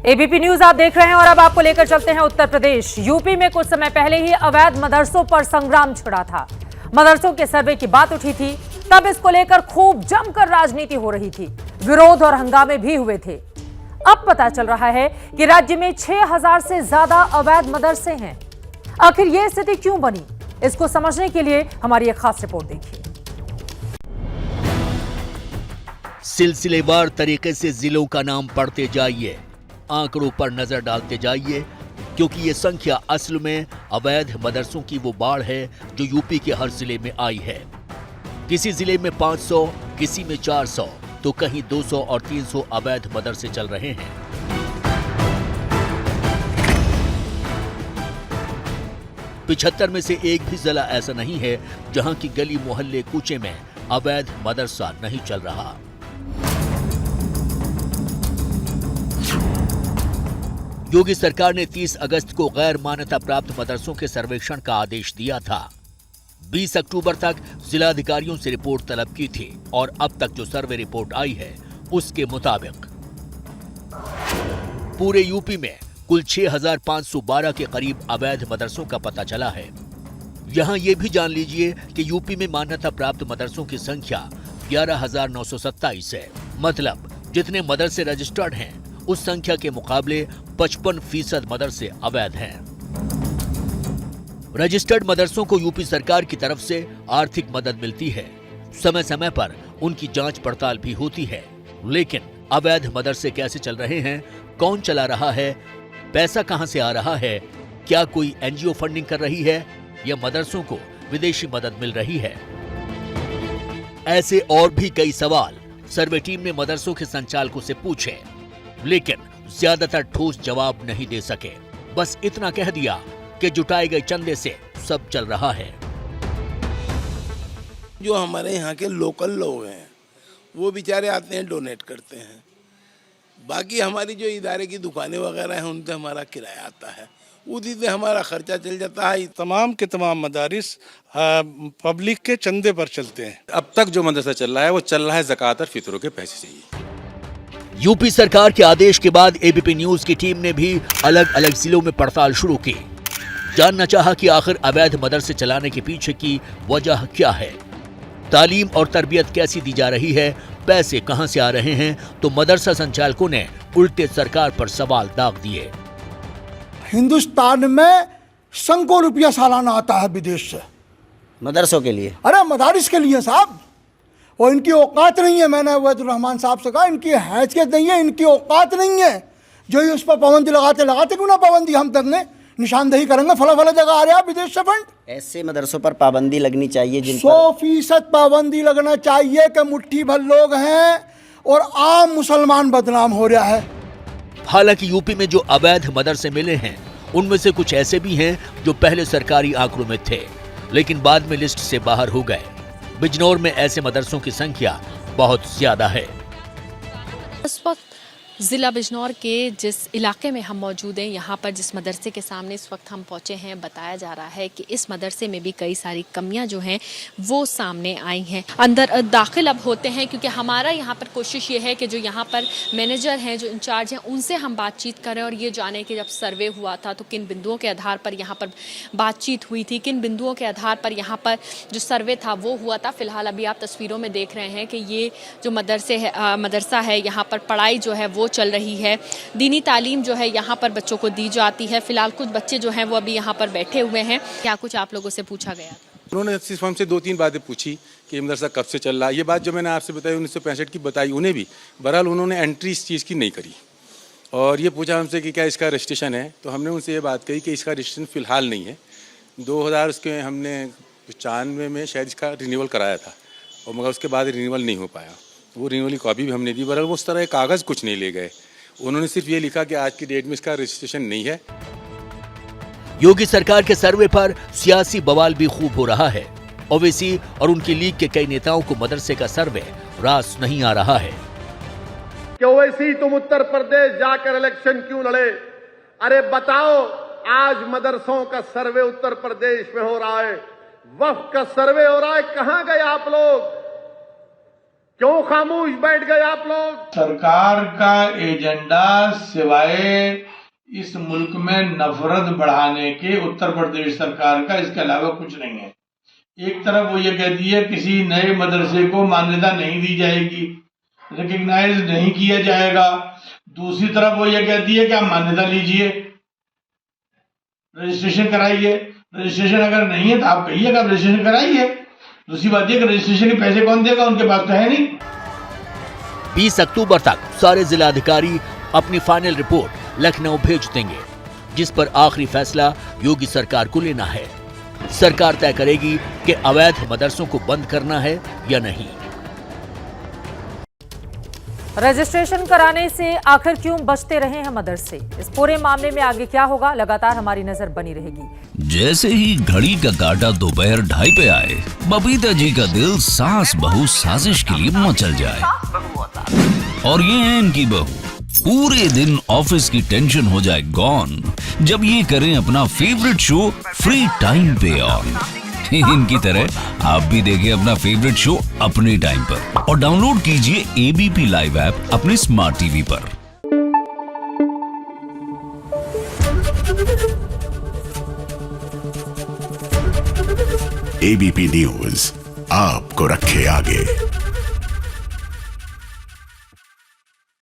ABP news आप देख रहे हैं और अब आपको लेकर चलते हैं उत्तर प्रदेश। यूपी में कुछ समय पहले ही अवैध मदरसों पर संग्राम छिड़ा था। मदरसों के सर्वे की बात उठी थी, तब इसको लेकर खूब जमकर राजनीति हो रही थी, विरोध और हंगामे भी हुए थे। अब पता चल रहा है कि राज्य में 6000 से ज्यादा अवैध मदरसे हैं। आखिर ये स्थिति क्यों बनी, इसको समझने के लिए हमारी एक खास रिपोर्ट देखिए। सिलसिलेवार तरीके से जिलों का नाम पढ़ते जाइए, आंकड़ों पर नजर डालते जाइए, क्योंकि ये संख्या असल में अवैध मदरसों की वो बाढ़ है जो यूपी के हर जिले में आई है। किसी जिले में 500, किसी में 400, तो कहीं 200 और 300 अवैध मदरसे चल रहे हैं। पिछहत्तर में से एक भी जिला ऐसा नहीं है जहां की गली मोहल्ले कूचे में अवैध मदरसा नहीं चल रहा। योगी सरकार ने 30 अगस्त को गैर मान्यता प्राप्त मदरसों के सर्वेक्षण का आदेश दिया था। 20 अक्टूबर तक जिलाधिकारियों से रिपोर्ट तलब की थी और अब तक जो सर्वे रिपोर्ट आई है उसके मुताबिक पूरे यूपी में कुल 6512 के करीब अवैध मदरसों का पता चला है। यहां यह भी जान लीजिए कि यूपी में मान्यता प्राप्त मदरसों की संख्या 11927 है। मतलब जितने मदरसे रजिस्टर्ड हैं उस संख्या के मुकाबले 55% मदरसे अवैध हैं। रजिस्टर्ड मदरसों को यूपी सरकार की तरफ से आर्थिक मदद मिलती है, समय समय पर उनकी जांच पड़ताल भी होती है। लेकिन अवैध मदरसे कैसे चल रहे हैं, कौन चला रहा है, पैसा कहां से आ रहा है, क्या कोई एनजीओ फंडिंग कर रही है या मदरसों को विदेशी मदद मिल रही है? ऐसे और भी कई सवाल सर्वे टीम ने मदरसों के संचालकों से पूछे, लेकिन ज्यादातर ठोस जवाब नहीं दे सके। बस इतना कह दिया कि जुटाए गए चंदे से सब चल रहा है। जो हमारे यहाँ के लोकल लोग हैं वो बेचारे आते हैं, डोनेट करते हैं। बाकी हमारी जो इदारे की दुकानें वगैरह हैं उन पे हमारा किराया आता है, उसी से हमारा खर्चा चल जाता है। तमाम के तमाम मदारिस पब्लिक के चंदे पर चलते हैं। अब तक जो मदरसा चल रहा है वो चल रहा है ज़कात और फितरों के पैसे से ही। यूपी सरकार के आदेश के बाद एबीपी न्यूज की टीम ने भी अलग अलग जिलों में पड़ताल शुरू की। जानना चाहा कि आखिर अवैध मदरसे चलाने के पीछे की वजह क्या है, तालीम और तरबियत कैसी दी जा रही है, पैसे कहां से आ रहे हैं। तो मदरसा संचालकों ने उल्टे सरकार पर सवाल दाग दिए। हिंदुस्तान में सैकड़ों रुपया सालाना आता है विदेश से मदरसों के लिए। अरे मदारिस के लिए साहब, और इनकी औकात नहीं है। मैंने अवैधुर रहमान साहब से कहा इनकी हैसियत नहीं है, इनकी औकात नहीं है। जो ही उस पर पाबंदी लगाते क्यों ना पाबंदी हम तक ने निशानदेही करेंगे, फला जगह आ रहा है विदेश से फंड। ऐसे मदरसों पर पाबंदी लगनी चाहिए जिन 100% पाबंदी लगना चाहिए कि मुट्ठी भर लोग हैं और आम मुसलमान बदनाम हो रहा है। हालांकि यूपी में जो अवैध मदरसे मिले हैं उनमें से कुछ ऐसे भी हैं जो पहले सरकारी आंकड़ों में थे लेकिन बाद में लिस्ट से बाहर हो गए। बिजनौर में ऐसे मदरसों की संख्या बहुत ज्यादा है। इस वक्त ज़िला बिजनौर के जिस इलाके में हम मौजूद हैं, यहाँ पर जिस मदरसे के सामने इस वक्त हम पहुँचे हैं, बताया जा रहा है कि इस मदरसे में भी कई सारी कमियाँ जो हैं वो सामने आई हैं। अंदर दाखिल अब होते हैं क्योंकि हमारा यहाँ पर कोशिश ये है कि जो यहाँ पर मैनेजर हैं, जो इंचार्ज हैं, उनसे हम बातचीत करें और ये जाने कि जब सर्वे हुआ था तो किन बिंदुओं के आधार पर यहाँ पर बातचीत हुई थी, किन बिंदुओं के आधार पर यहाँ पर जो सर्वे था वो हुआ था। फिलहाल अभी आप तस्वीरों में देख रहे हैं कि ये जो मदरसा है यहाँ पर पढ़ाई जो है वो चल रही है। दीनी तालीम जो है यहाँ पर बच्चों को दी जाती है। फिलहाल कुछ बच्चे जो हैं वो अभी यहाँ पर बैठे हुए हैं। क्या कुछ आप लोगों से पूछा गया? उन्होंने सिर्फ हमसे 2-3 बातें पूछी कि मदरसा कब से चल रहा है। ये बात जो मैंने आपसे बताई 1965 की बताई उन्हें भी, बहरहाल उन्होंने एंट्री इस चीज़ की नहीं करी। और ये पूछा हमसे कि क्या इसका रजिस्ट्रेशन है, तो हमने उनसे ये बात कही कि इसका रजिस्ट्रेशन फ़िलहाल नहीं है। 2000 उसके हमने 95 में शायद इसका रिन्यूअल कराया था और मगर उसके बाद रिन्यूअल नहीं हो पाया। वो रिन्यूअल की कॉपी भी हमने दी, बहरहाल वो उस तरह कागज़ कुछ नहीं ले गए। उन्होंने सिर्फ ये लिखा कि आज की डेट में इसका रजिस्ट्रेशन नहीं है। योगी सरकार के सर्वे पर सियासी बवाल भी खूब हो रहा है। ओवैसी और उनकी लीग के कई नेताओं को मदरसे का सर्वे रास नहीं आ रहा है। कि ओवैसी तुम उत्तर प्रदेश जाकर इलेक्शन क्यों लड़े? अरे बताओ, आज मदरसों का सर्वे उत्तर प्रदेश में हो रहा है, वक्फ का सर्वे हो रहा है, कहां गए आप लोग? क्यों खामोश बैठ गए आप लोग? सरकार का एजेंडा सिवाय इस मुल्क में नफरत बढ़ाने के उत्तर प्रदेश सरकार का, इसके अलावा कुछ नहीं है। एक तरफ वो ये कहती है किसी नए मदरसे को मान्यता नहीं दी जाएगी, रिकग्नाइज नहीं किया जाएगा। दूसरी तरफ वो ये कहती है कि आप मान्यता लीजिए, रजिस्ट्रेशन कराइए। रजिस्ट्रेशन अगर नहीं है तो आप कहिएगा रजिस्ट्रेशन कराइए। दूसरी बात यह कि रजिस्ट्रेशन के पैसे कौन देगा, उनके पास तो है नहीं। 20 अक्टूबर तक सारे जिलाधिकारी अपनी फाइनल रिपोर्ट लखनऊ भेज देंगे, जिस पर आखिरी फैसला योगी सरकार को लेना है। सरकार तय करेगी कि अवैध मदरसों को बंद करना है या नहीं। रजिस्ट्रेशन कराने से आखिर क्यों बचते रहे हैं मदरसे? इस पूरे मामले में आगे क्या होगा, लगातार हमारी नजर बनी रहेगी। जैसे ही घड़ी का काटा दोपहर 2:30 पे आए, बबीता जी का दिल सास बहू साजिश के लिए मचल जाए। और ये है इनकी बहू, पूरे दिन ऑफिस की टेंशन हो जाए गॉन जब ये करें अपना फेवरेट शो फ्री टाइम पे ऑन। इनकी तरह आप भी देखें अपना फेवरेट शो अपने टाइम पर और डाउनलोड कीजिए एबीपी लाइव ऐप अपने स्मार्ट टीवी पर। एबीपी न्यूज आपको रखे आगे।